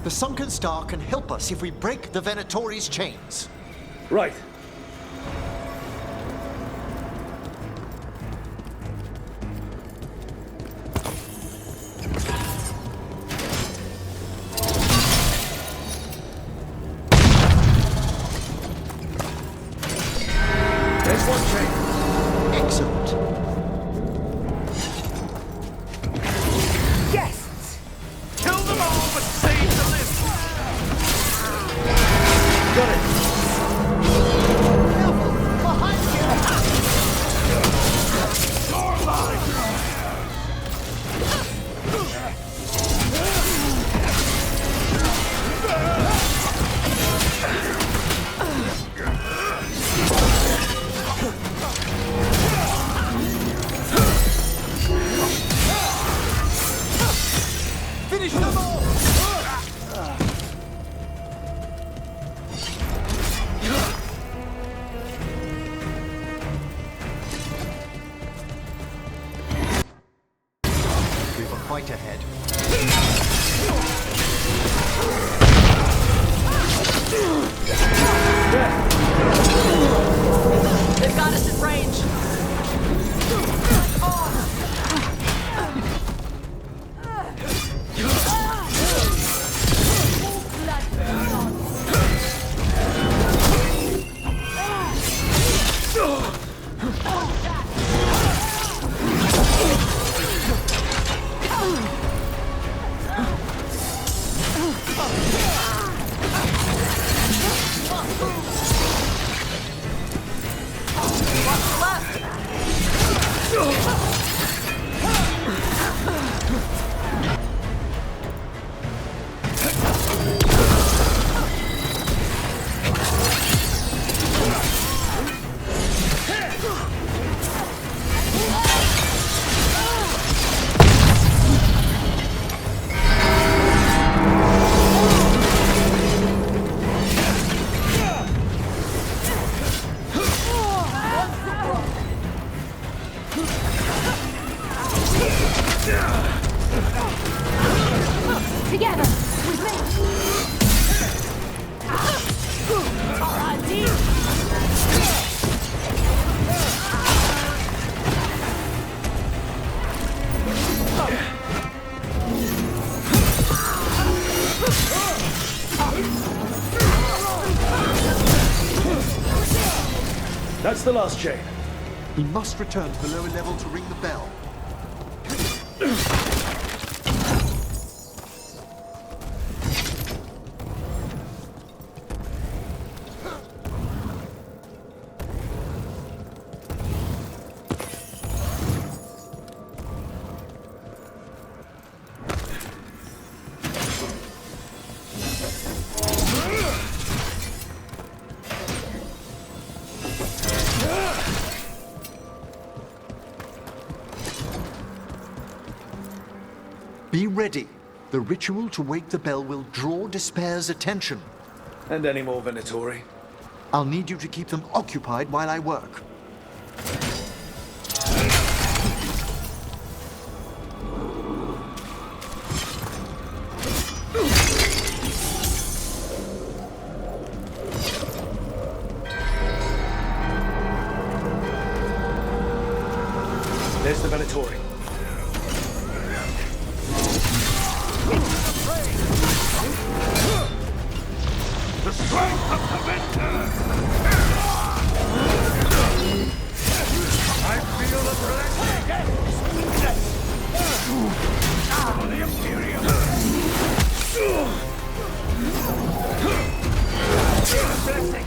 The sunken star can help us if we break the Venatori's chains. Right. There's one chain. Excellent. Yes! Kill them all, but save the list! Got it. Behind Finish them all! We've a fight ahead. They've got us in range. Together, with me. All right, team. That's the last chain. We must return to the lower level to ring the bell. Be ready. The ritual to wake the bell will draw Despair's attention. And any more Venatori? I'll need you to keep them occupied while I work. There's the Venatori. The strength of the Ventor! I feel the blessing! For the Imperium! Blessing!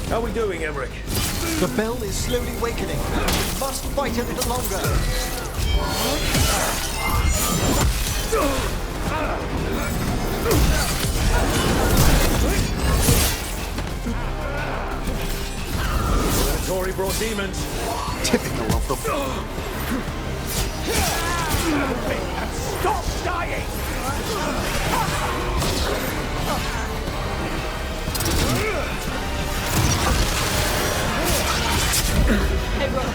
How are we doing, Emmerich? The bell is slowly wakening. We must fight a little longer. Venatori brought demons. Typical of them. Stop dying! Hey, Rook.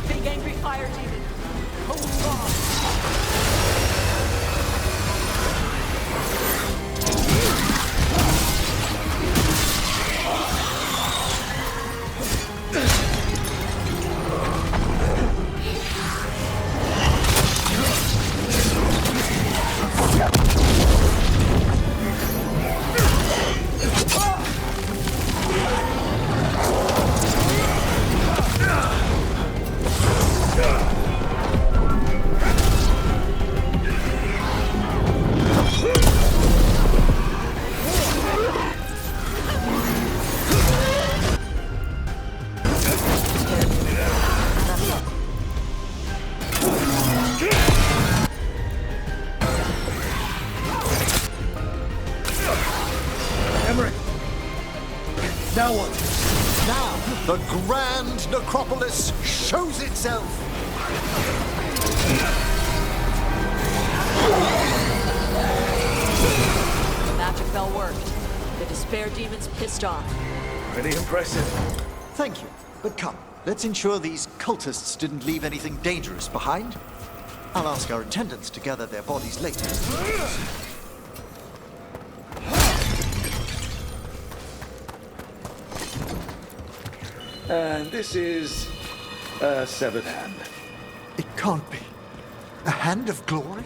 Big angry fire demon. Hold on. Emmerich! Now what? Now, the grand necropolis shows itself! The magic spell worked. The despair demon's pissed off. Pretty impressive. Thank you, but come, let's ensure these cultists didn't leave anything dangerous behind. I'll ask our attendants to gather their bodies later. And this is a severed hand. It can't be. A hand of glory?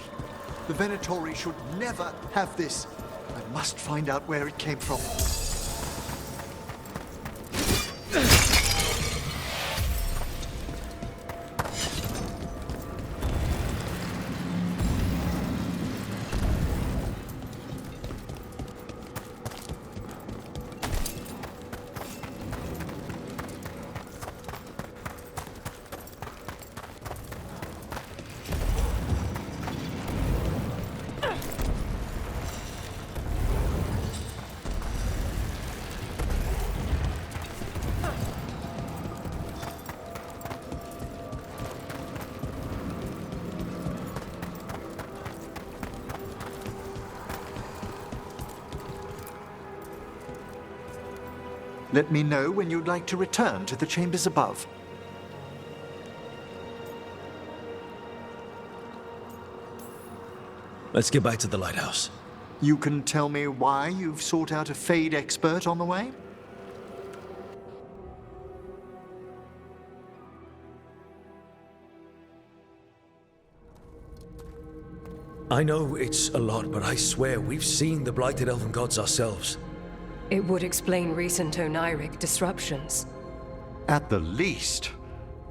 The Venatori should never have this. I must find out where it came from. Let me know when you'd like to return to the chambers above. Let's get back to the lighthouse. You can tell me why you've sought out a Fade expert on the way? I know it's a lot, but I swear we've seen the blighted elven gods ourselves. It would explain recent Oniric disruptions. At the least,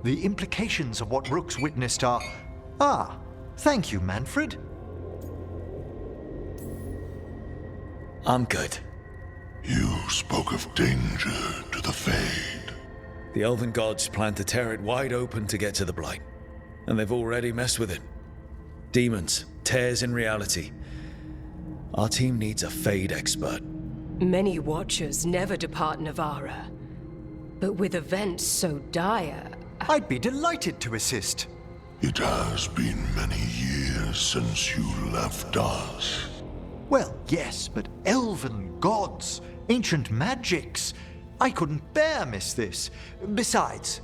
the implications of what Rook's witnessed are... Ah, thank you, Manfred. I'm good. You spoke of danger to the Fade. The elven gods plan to tear it wide open to get to the blight. And they've already messed with it. Demons, tears in reality. Our team needs a Fade expert. Many Watchers never depart Navara. But with events so dire... I'd be delighted to assist. It has been many years since you left us. Well, yes, but elven gods, ancient magics. I couldn't bear miss this. Besides,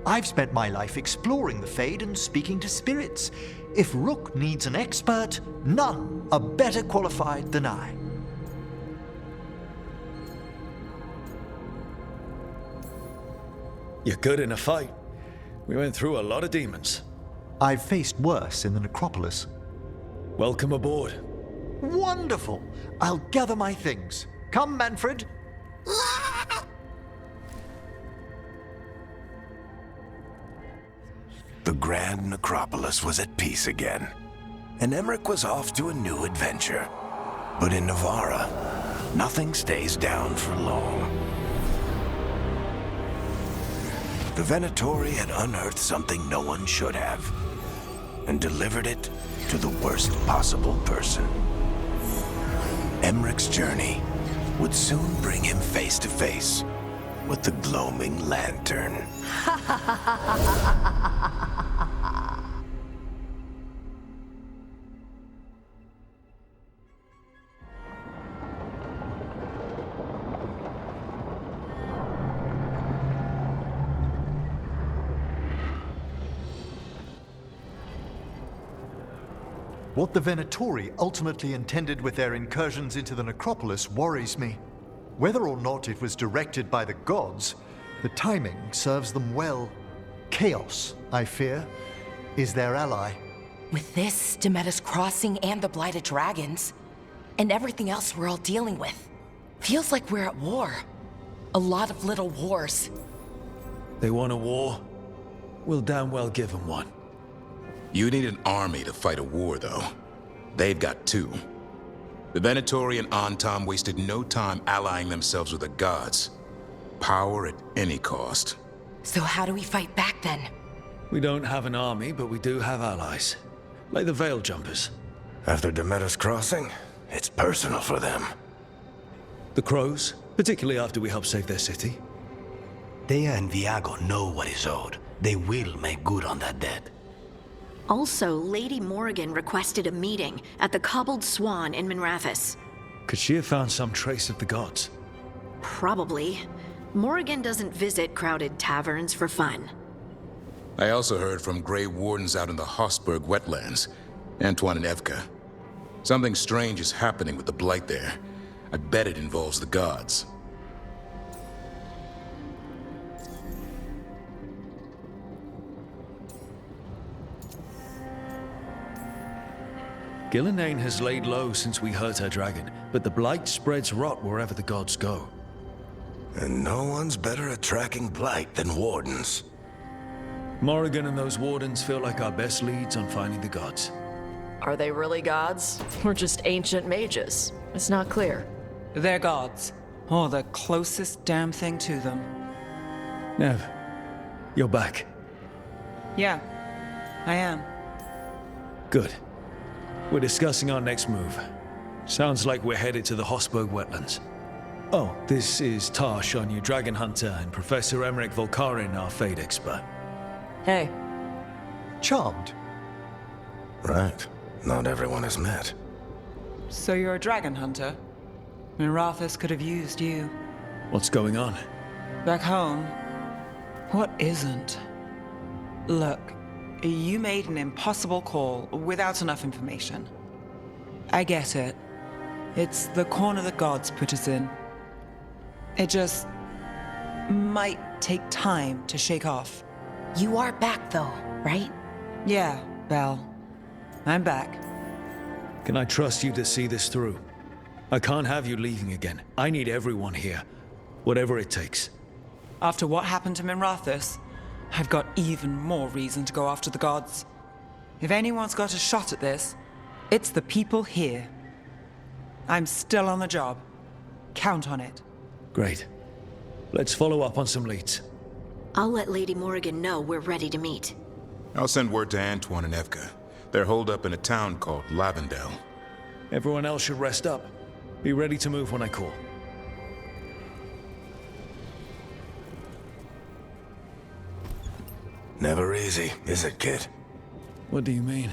I've spent my life exploring the Fade and speaking to spirits. If Rook needs an expert, none are better qualified than I. You're good in a fight. We went through a lot of demons. I've faced worse in the necropolis. Welcome aboard. Wonderful! I'll gather my things. Come, Manfred. The grand necropolis was at peace again, and Emmerich was off to a new adventure. But in Navara, nothing stays down for long. the Venatori had unearthed something no one should have, and delivered it to the worst possible person. Emmerich's journey would soon bring him face to face with the gloaming lantern. What the Venatori ultimately intended with their incursions into the necropolis worries me. Whether or not it was directed by the gods, the timing serves them well. Chaos, I fear, is their ally. With this, Demeter's Crossing and the Blighted Dragons, and everything else we're all dealing with, feels like we're at war. A lot of little wars. They want a war? We'll damn well give them one. You need an army to fight a war, though. They've got two. The Venatori and Antam wasted no time allying themselves with the gods. Power at any cost. So how do we fight back then? We don't have an army, but we do have allies. Like the Veil Jumpers. After Demeter's Crossing, it's personal for them. The Crows, particularly after we helped save their city. Thea and Viago know what is owed. They will make good on that debt. Also, Lady Morrigan requested a meeting at the Cobbled Swan in Minrathous. Could she have found some trace of the gods? Probably. Morrigan doesn't visit crowded taverns for fun. I also heard from Grey Wardens out in the Hossberg wetlands, Antoine and Evka. Something strange is happening with the Blight there. I bet it involves the gods. Gillenane has laid low since we hurt her dragon, but the Blight spreads rot wherever the gods go. And no one's better at tracking Blight than Wardens. Morrigan and those Wardens feel like our best leads on finding the gods. Are they really gods? Or just ancient mages? It's not clear. They're gods. Or the closest damn thing to them. Nev, you're back. Yeah, I am. Good. We're discussing our next move. Sounds like we're headed to the Hossberg wetlands. Oh, this is Tarsh, our new dragon hunter, and Professor Emmerich Volkarin, our Fade expert. Hey. Charmed. Right. Not everyone has met. So you're a dragon hunter? Minrathous could have used you. What's going on? Back home, what isn't? Look, you made an impossible call without enough information. I get it. It's the corner the gods put us in. It just might take time to shake off. You are back though, right? Yeah, Belle. I'm back. Can I trust you to see this through? I can't have you leaving again. I need everyone here. Whatever it takes. After what happened to Minrathous, I've got even more reason to go after the gods. If anyone's got a shot at this, it's the people here. I'm still on the job. Count on it. Great. Let's follow up on some leads. I'll let Lady Morrigan know we're ready to meet. I'll send word to Antoine and Evka. They're holed up in a town called Lavendel. Everyone else should rest up. Be ready to move when I call. Never easy, is it, kid? What do you mean?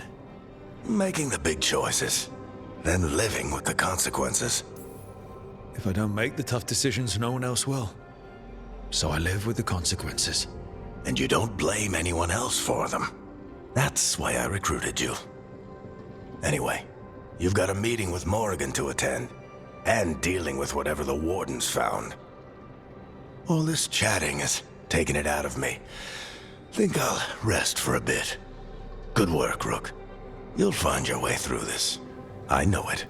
Making the big choices, then living with the consequences. If I don't make the tough decisions, no one else will. So I live with the consequences. And you don't blame anyone else for them. That's why I recruited you. Anyway, you've got a meeting with Morrigan to attend, and dealing with whatever the Wardens found. All this chatting is taking it out of me. Think I'll rest for a bit. Good work, Rook. You'll find your way through this. I know it.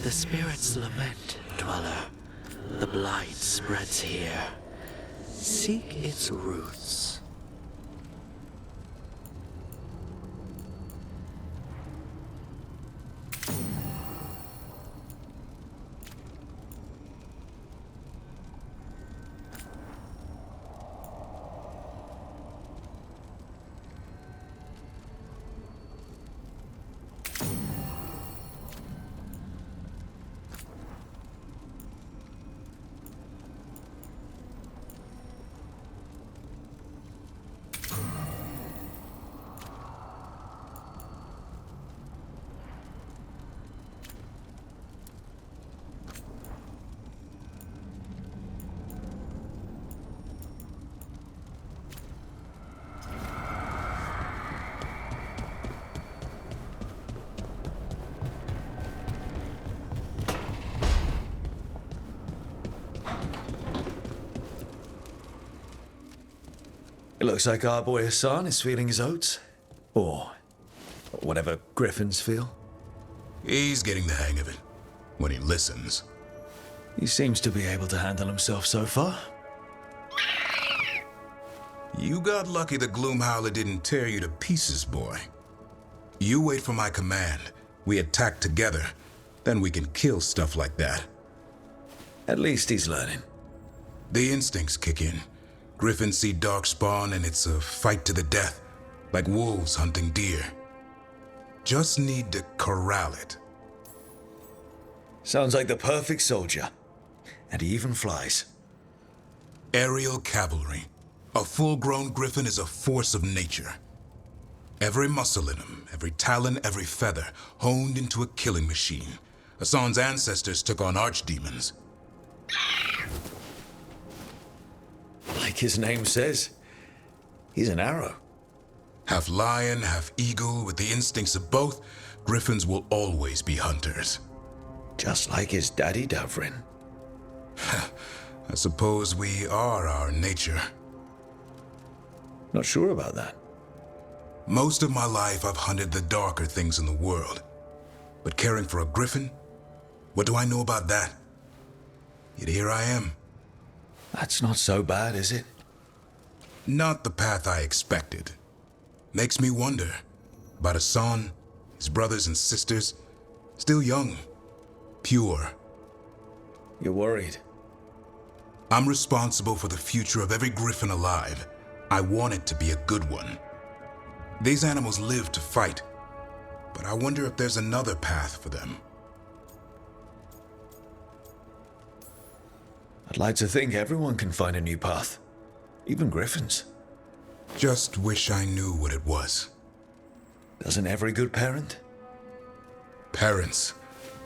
The spirits lament, Dweller. The blight spreads here. Seek its roots. It looks like our boy Hassan is feeling his oats. Or whatever griffins feel. He's getting the hang of it. When he listens. He seems to be able to handle himself so far. You got lucky the Gloomhowler didn't tear you to pieces, boy. You wait for my command. We attack together. Then we can kill stuff like that. At least he's learning. The instincts kick in. Griffins see darkspawn and it's a fight to the death, like wolves hunting deer. Just need to corral it. Sounds like the perfect soldier. And he even flies. Aerial cavalry. A full-grown griffin is a force of nature. Every muscle in him, every talon, every feather, honed into a killing machine. Hassan's ancestors took on archdemons. Like his name says, he's an arrow. Half lion, half eagle, with the instincts of both, griffins will always be hunters. Just like his daddy Davrin. I suppose we are our nature. Not sure about that. Most of my life I've hunted the darker things in the world. But caring for a griffin? What do I know about that? Yet here I am. That's not so bad, is it? Not the path I expected. Makes me wonder about Hassan, his brothers and sisters, still young, pure. You're worried? I'm responsible for the future of every griffin alive. I want it to be a good one. These animals live to fight, but I wonder if there's another path for them. I'd like to think everyone can find a new path. Even griffins. Just wish I knew what it was. Doesn't every good parent? Parents.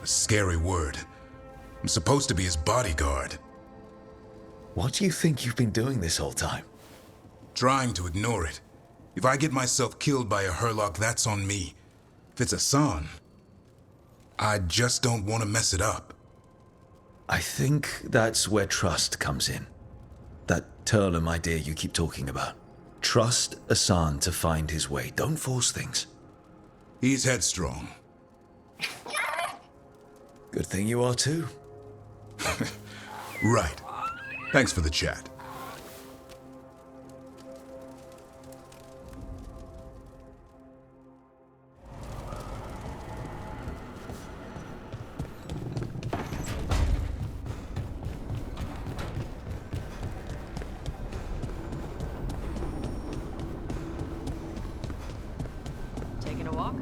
A scary word. I'm supposed to be his bodyguard. What do you think you've been doing this whole time? Trying to ignore it. If I get myself killed by a Herlock, that's on me. If it's Hassan, I just don't want to mess it up. I think that's where trust comes in. That Turlum idea you keep talking about. Trust Hassan to find his way. Don't force things. He's headstrong. Good thing you are too. Right. Thanks for the chat. Taking a walk?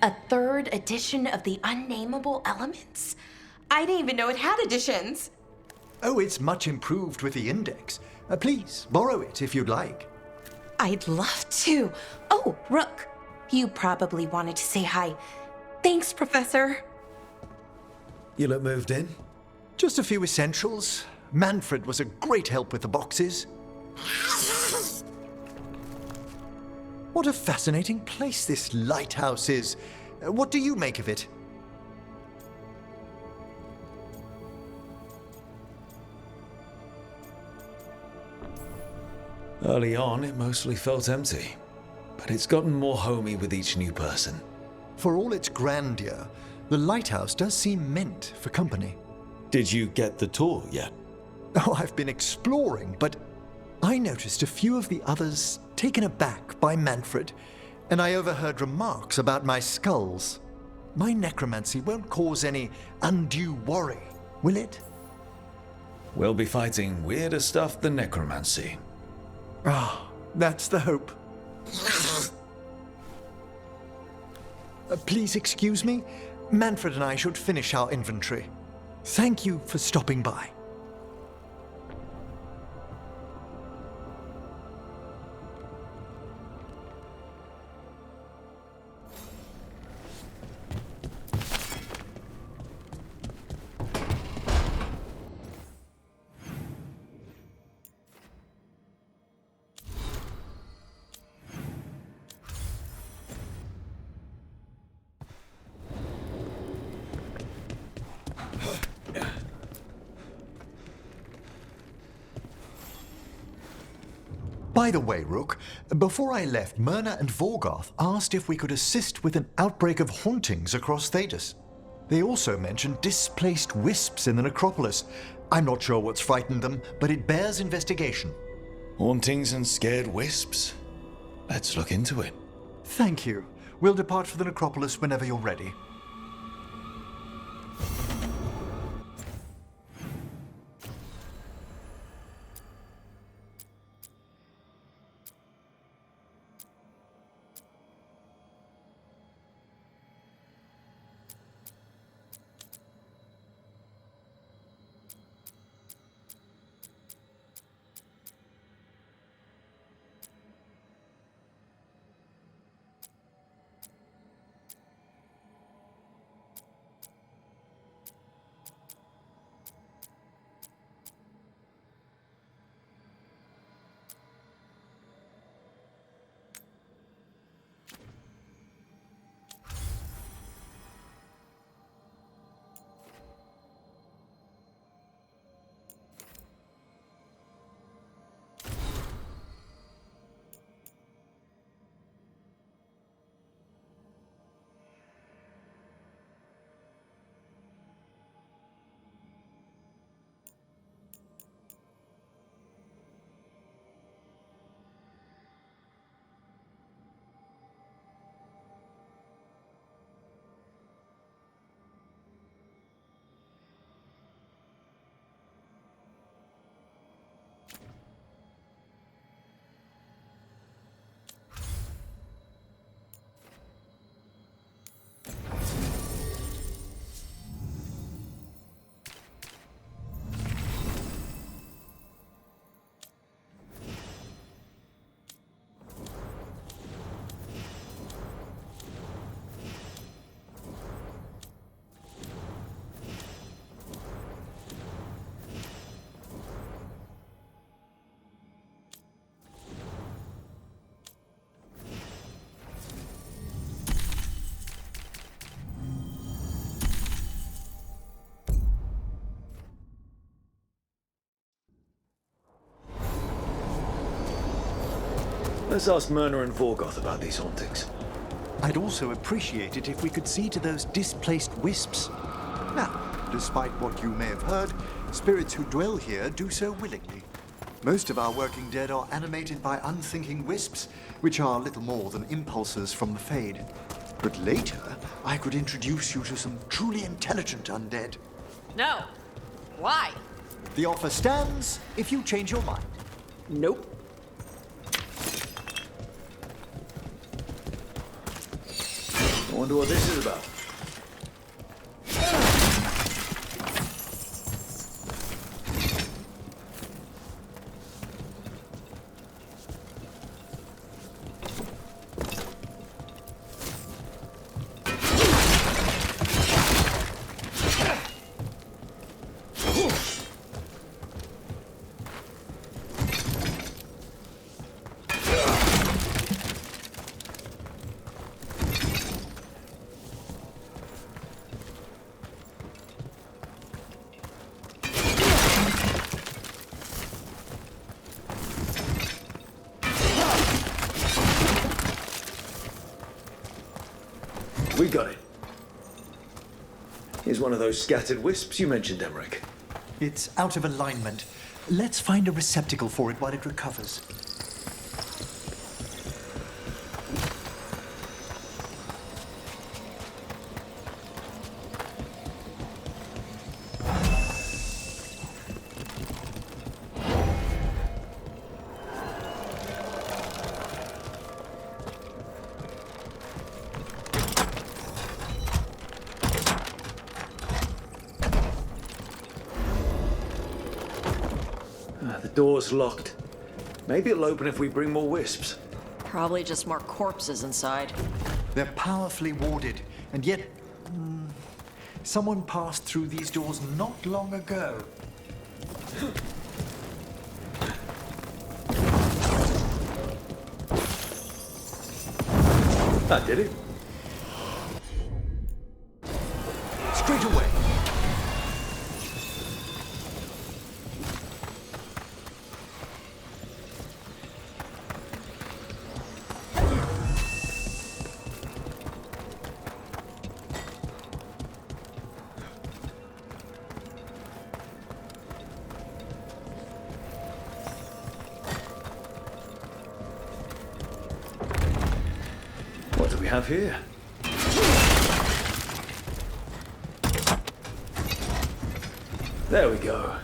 A third edition of the Unnameable Elements? I didn't even know it had editions. Oh, it's much improved with the index. Please, borrow it if you'd like. I'd love to. Oh, Rook, you probably wanted to say hi. Thanks, Professor. You look moved in? Just a few essentials. Manfred was a great help with the boxes. What a fascinating place this lighthouse is. What do you make of it? Early on, it mostly felt empty, but it's gotten more homey with each new person. For all its grandeur, the lighthouse does seem meant for company. Did you get the tour yet? Oh, I've been exploring, but I noticed a few of the others taken aback by Manfred, and I overheard remarks about my skulls. My necromancy won't cause any undue worry, will it? We'll be fighting weirder stuff than necromancy. Ah, that's the hope. Please excuse me. Manfred and I should finish our inventory. Thank you for stopping by. By the way, Rook, before I left, Myrna and Veilguard asked if we could assist with an outbreak of hauntings across Thedas. They also mentioned displaced wisps in the necropolis. I'm not sure what's frightened them, but it bears investigation. Hauntings and scared wisps? Let's look into it. Thank you. We'll depart for the necropolis whenever you're ready. Let's ask Myrna and Veilguard about these hauntings. I'd also appreciate it if we could see to those displaced wisps. Now, despite what you may have heard, spirits who dwell here do so willingly. Most of our working dead are animated by unthinking wisps, which are little more than impulses from the Fade. But later, I could introduce you to some truly intelligent undead. No. Why? The offer stands if you change your mind. Nope. I wonder what this is about. We got it. Here's one of those scattered wisps you mentioned, Emmerich. It's out of alignment. Let's find a receptacle for it while it recovers. The door's locked. Maybe it'll open if we bring more wisps. Probably just more corpses inside. They're powerfully warded, and yet... someone passed through these doors not long ago. That did it. Straight away. What do we have here? There we go.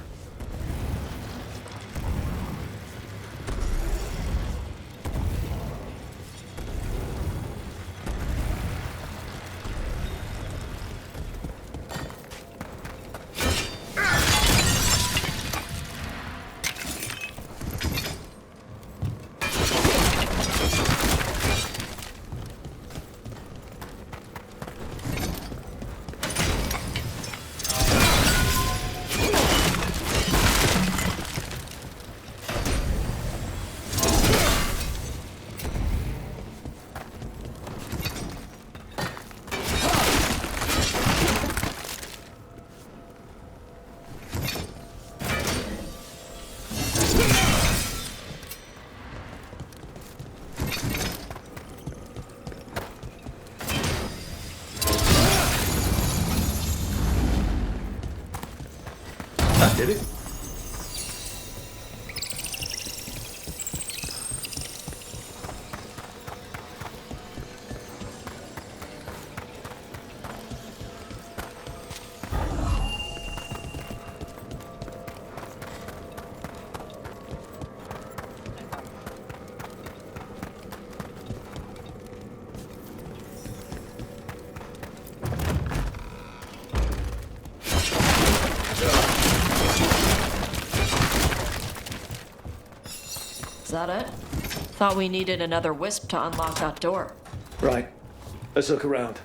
That did it. Is that it? Thought we needed another wisp to unlock that door. Right. Let's look around.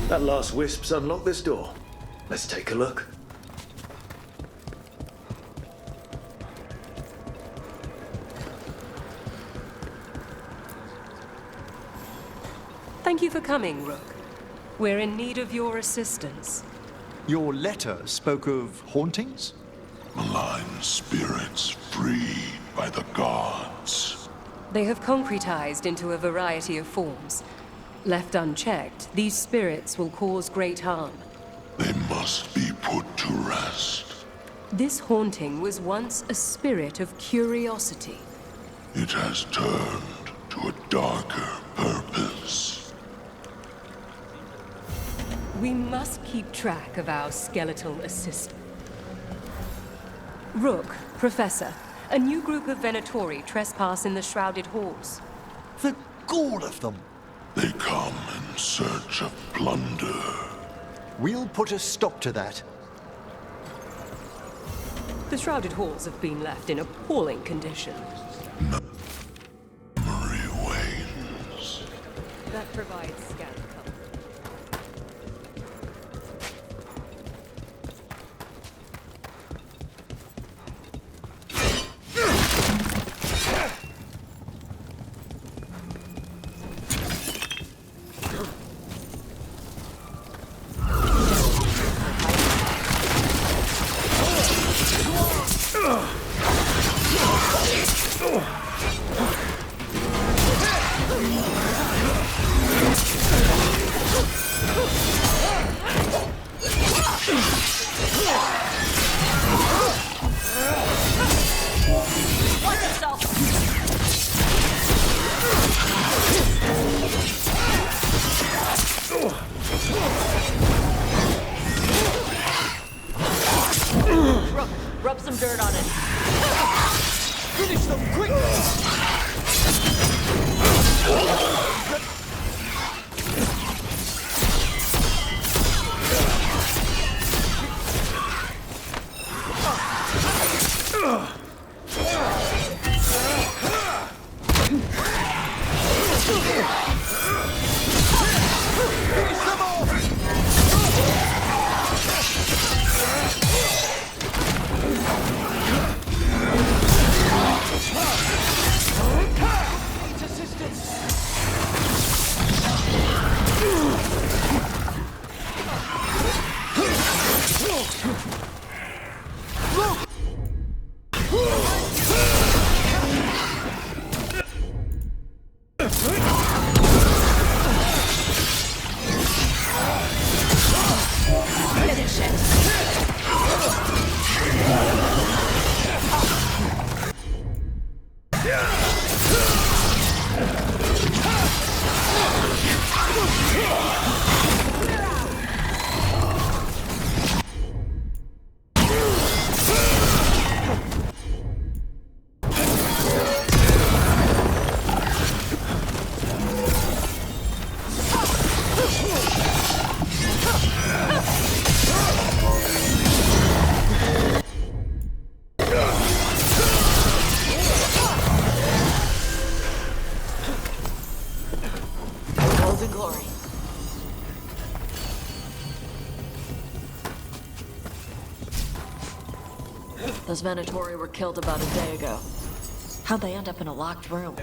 That last wisp's unlocked this door. Let's take a look. Thank you for coming, Rook. We're in need of your assistance. Your letter spoke of hauntings? Malign spirits freed by the gods. They have concretized into a variety of forms. Left unchecked, these spirits will cause great harm. They must be put to rest. This haunting was once a spirit of curiosity. It has turned to a darker purpose. We must keep track of our skeletal assistant. Rook, Professor, a new group of Venatori trespass in the Shrouded Halls. The gall of them! They come in search of plunder. We'll put a stop to that. The Shrouded Halls have been left in appalling condition. Memory wanes. That provides scant comfort. Rook, rub some dirt on it. Finish them quick! Golden glory. Those Venatori were killed about a day ago. How'd they end up in a locked room?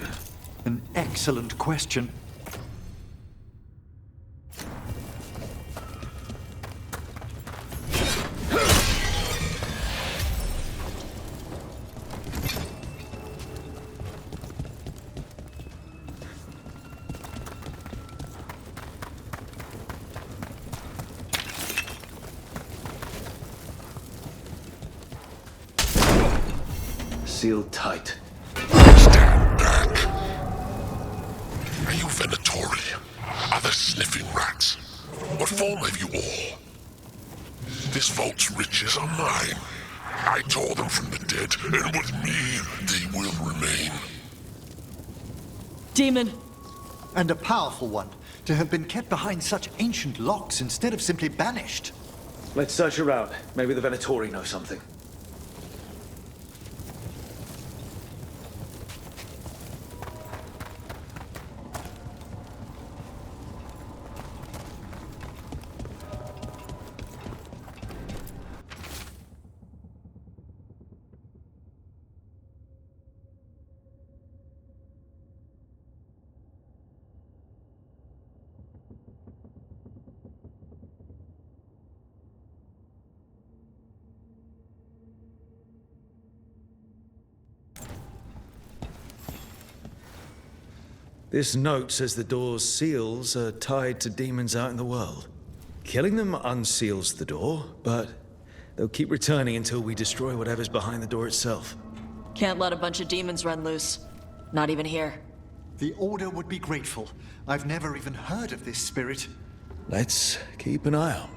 An excellent question. Sealed tight. Stand back. Are you Venatori? Are there sniffing rats? What form have you all? This vault's riches are mine. I tore them from the dead, and with me, they will remain. Demon! And a powerful one, to have been kept behind such ancient locks instead of simply banished. Let's search around. Maybe the Venatori know something. This note says the door's seals are tied to demons out in the world. Killing them unseals the door, but they'll keep returning until we destroy whatever's behind the door itself. Can't let a bunch of demons run loose. Not even here. The Order would be grateful. I've never even heard of this spirit. Let's keep an eye out.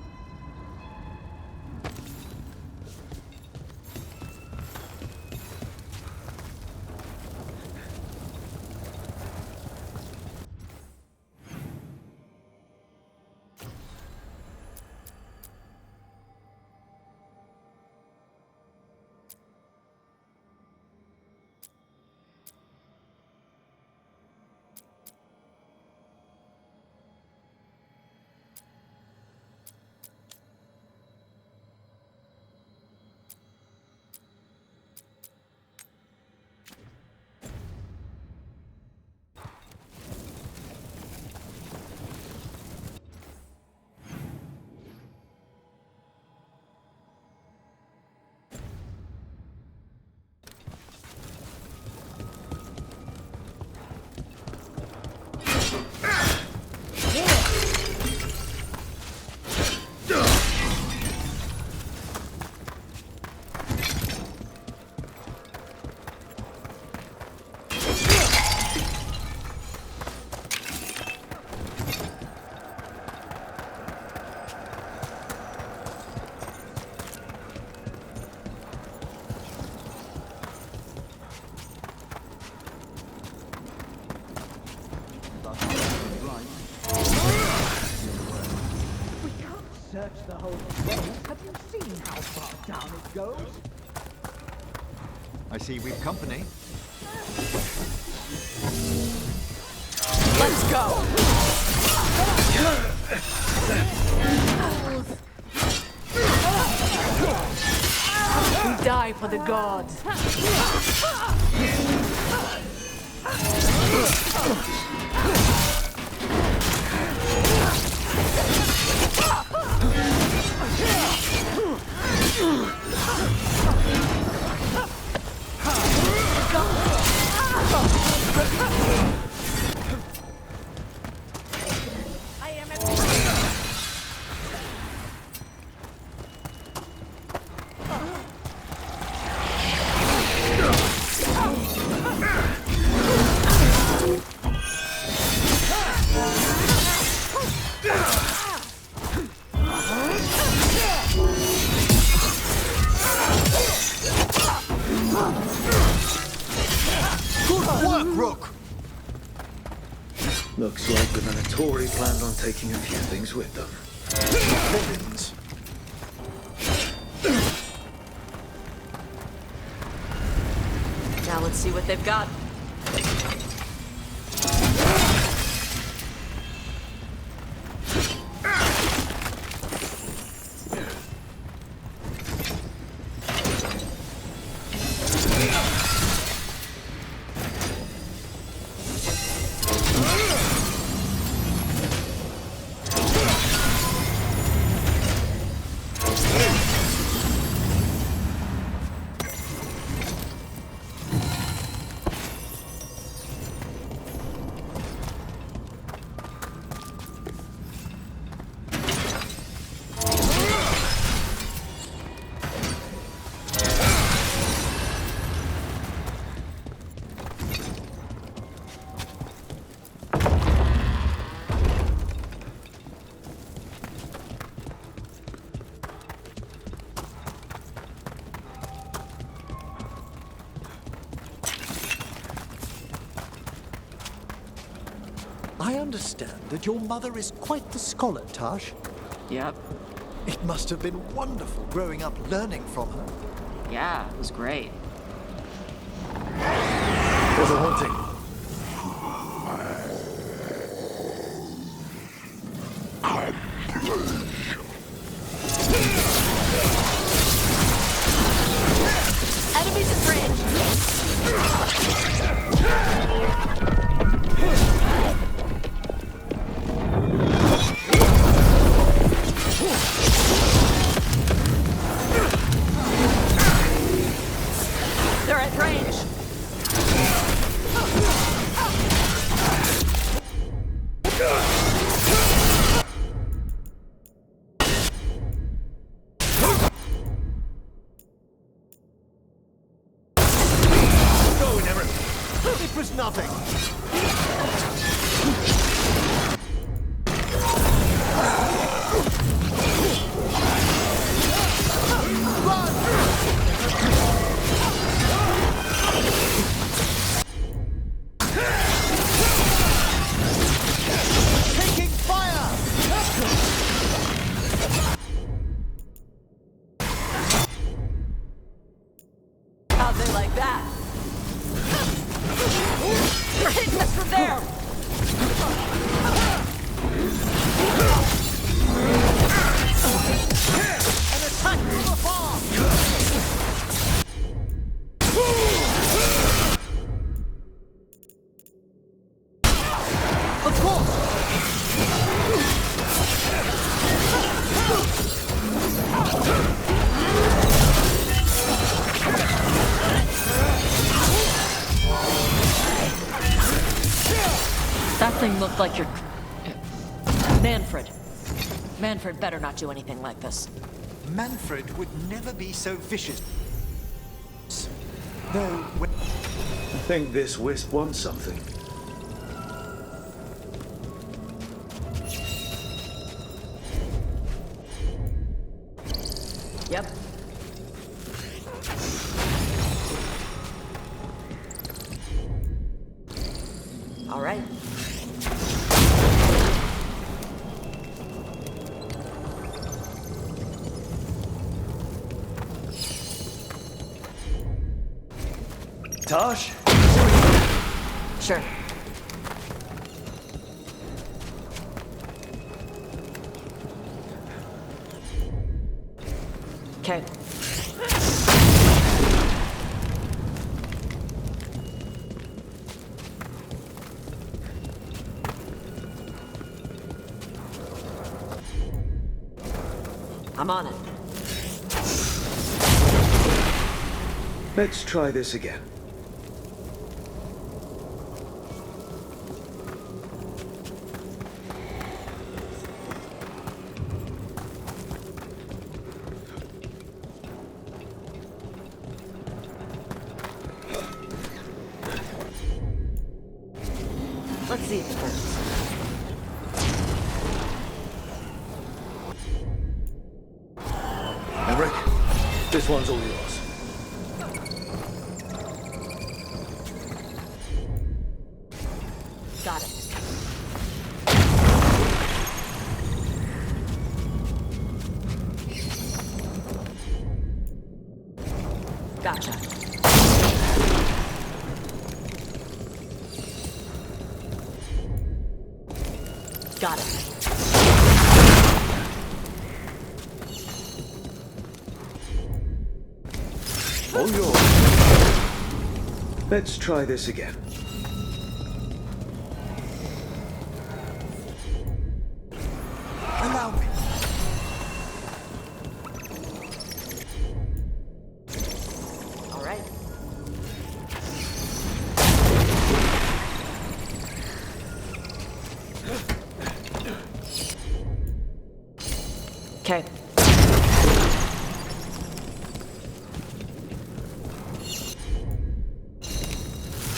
Search the whole place. Have you seen how far down it goes? I see we've company. Let's go! We die for the gods. Rook! Looks like the Venatori planned on taking a few things with them. Villains. Now let's see what they've got. I understand that your mother is quite the scholar, Tash. Yep. It must have been wonderful growing up learning from her. Yeah, it was great. There's a haunting. Enemies at range. They're at range. was nothing! Taking fire! How'd they like that? You're hitting us from there! An attack from afar! Of course! That thing looked like your... Manfred. Manfred better not do anything like this. Manfred would never be so vicious. Though, when... I think this wisp wants something. Yep. All right. Tosh? Sure. Okay. I'm on it. Let's try this again. Let's see if it works. Emmerich, this one's all yours. Got it. Gotcha. Got it. All yours. Let's try this again. Allow me. All right. Okay.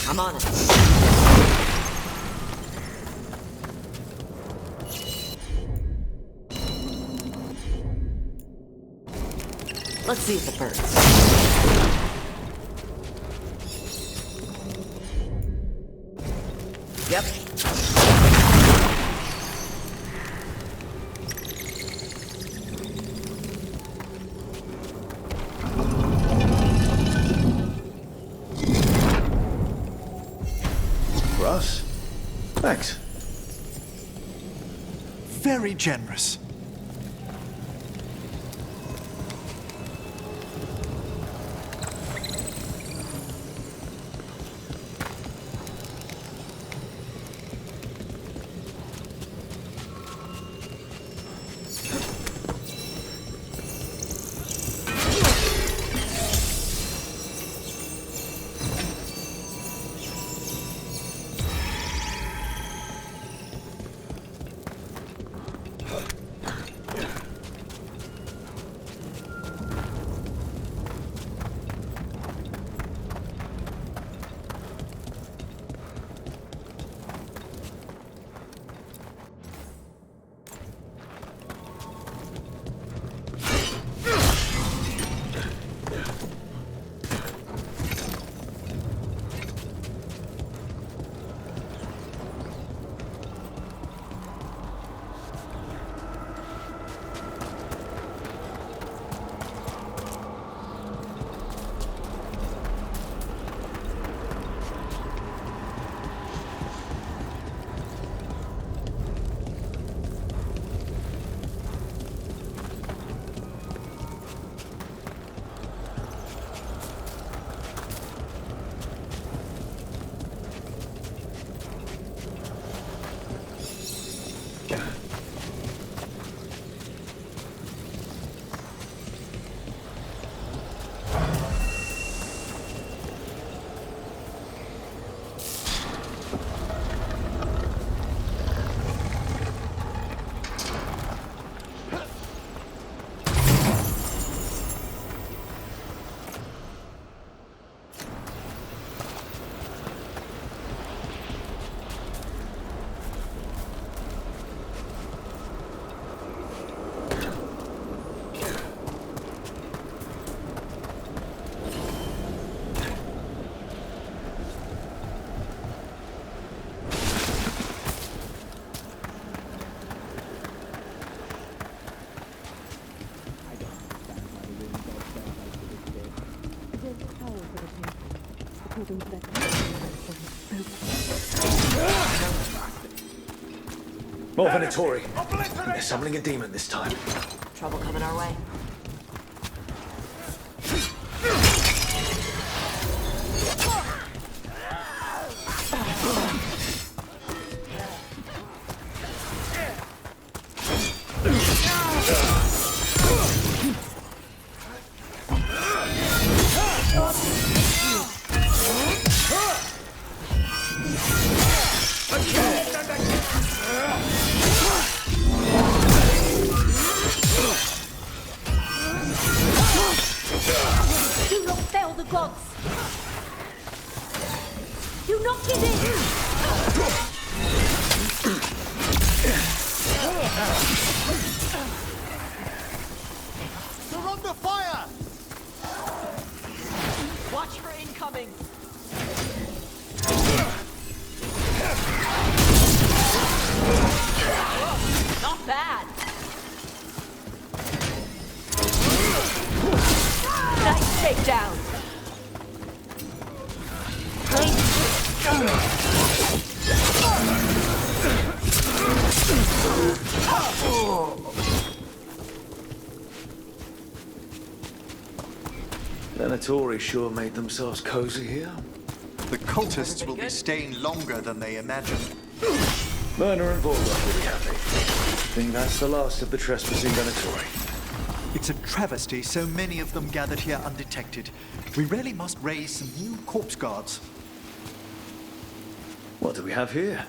I'm on it. Let's see if it burns. Yep. Russ? Thanks. Very generous. couldn't let More Venatori. They're summoning a demon this time. Trouble coming our way. Do not fail the gods! Do not give in! They're under fire! Watch for incoming. Not bad. Nice takedown. Venatori sure made themselves cozy here. The cultists will be staying longer than they imagined. Myrna and Veilguard will be happy. I think that's the last of the trespassing Venatori. It's a travesty so many of them gathered here undetected. We really must raise some new corpse guards. What do we have here?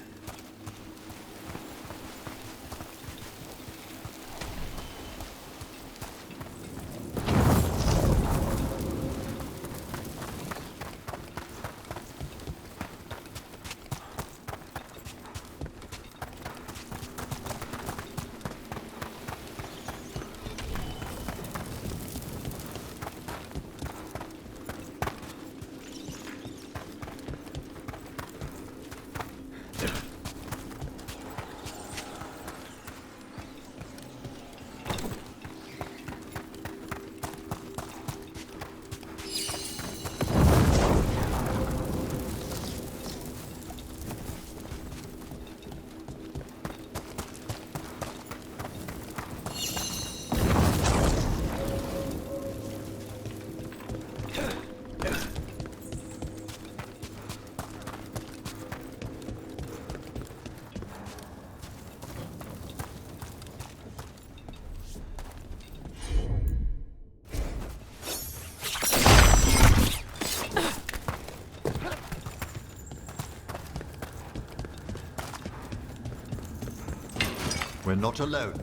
We're not alone.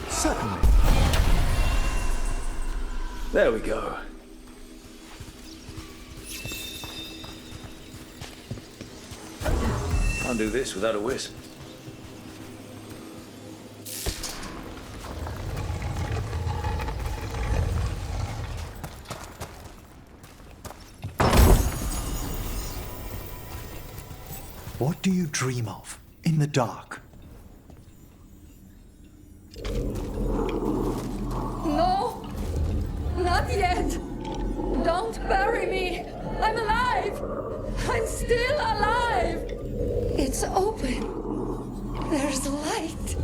Certainly. There we go. Can't do this without a wisp. What do you dream of in the dark? No! Not yet! Don't bury me! I'm alive! I'm still alive! It's open. There's light.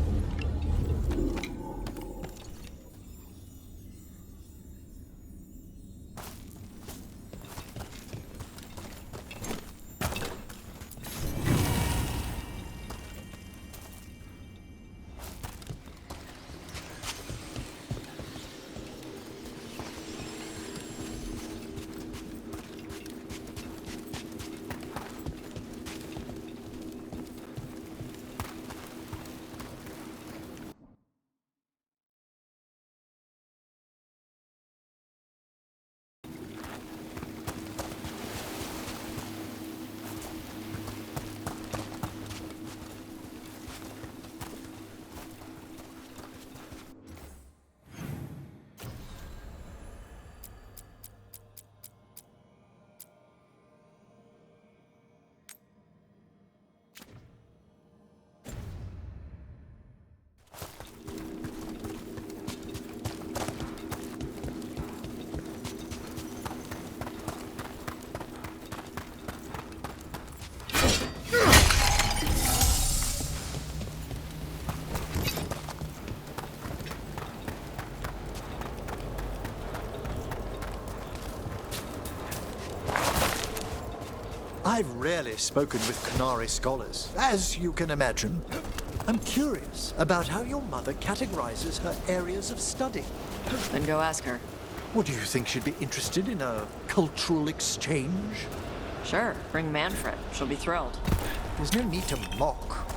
I've rarely spoken with Qunari scholars, as you can imagine. I'm curious about how your mother categorizes her areas of study. Then go ask her. What, do you think she'd be interested in a cultural exchange? Sure, bring Manfred. She'll be thrilled. There's no need to mock